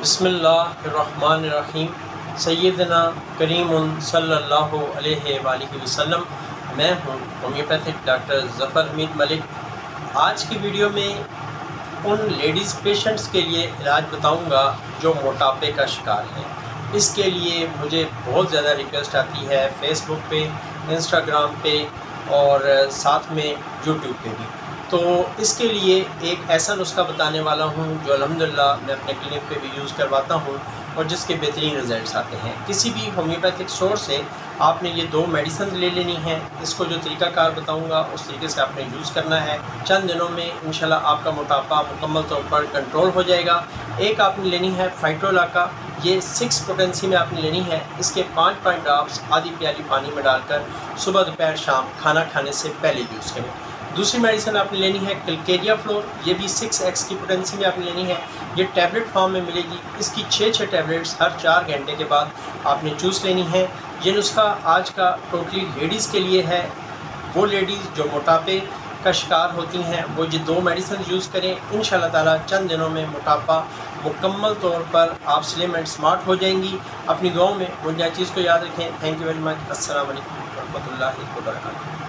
بسم اللہ الرحمن الرحیم سیدنا کریم صلی اللہ علیہ وآلہ وسلم۔ میں ہوں ہومیوپیتھک ڈاکٹر ظفر حمید ملک۔ آج کی ویڈیو میں ان لیڈیز پیشنٹس کے لیے علاج بتاؤں گا جو موٹاپے کا شکار ہیں۔ اس کے لیے مجھے بہت زیادہ ریکویسٹ آتی ہے فیس بک پہ، انسٹاگرام پہ اور ساتھ میں یوٹیوب پہ بھی۔ تو اس کے لیے ایک ایسا نسخہ بتانے والا ہوں جو الحمدللہ میں اپنے کلینک پہ بھی یوز کرواتا ہوں اور جس کے بہترین رزلٹس آتے ہیں۔ کسی بھی ہومیوپیتھک اسٹور سے آپ نے یہ 2 میڈیسنز لے لینی ہیں۔ اس کو جو طریقہ کار بتاؤں گا اس طریقے سے آپ نے یوز کرنا ہے۔ چند دنوں میں انشاءاللہ آپ کا موٹاپا مکمل طور پر کنٹرول ہو جائے گا۔ ایک آپ نے لینی ہے فائٹولاکا، یہ 6 پوٹنسی میں آپ نے لینی ہے۔ اس کے 5 ڈراپس آدھی پیالی پانی میں ڈال کر صبح دوپہر شام کھانا کھانے سے پہلے یوز کریں۔ دوسری میڈیسن آپ نے لینی ہے کلکیریا فلور، یہ بھی 6x کی پوٹنسی میں آپ نے لینی ہے۔ یہ ٹیبلٹ فارم میں ملے گی۔ اس کی 6 ٹیبلٹس ہر 4 گھنٹے کے بعد آپ نے چوس لینی ہے۔ یہ نسخہ آج کا ٹوٹلی لیڈیز کے لیے ہے۔ وہ لیڈیز جو موٹاپے کا شکار ہوتی ہیں وہ یہ 2 میڈیسن یوز کریں۔ انشاءاللہ تعالی چند دنوں میں موٹاپا مکمل طور پر آپ سلم اینڈ سمارٹ ہو جائیں گی۔ اپنی دعاؤں میں مجھے چیز کو یاد رکھیں۔ Thank you very much. السلام علیکم ورحمۃ اللہ وبرکاتہ۔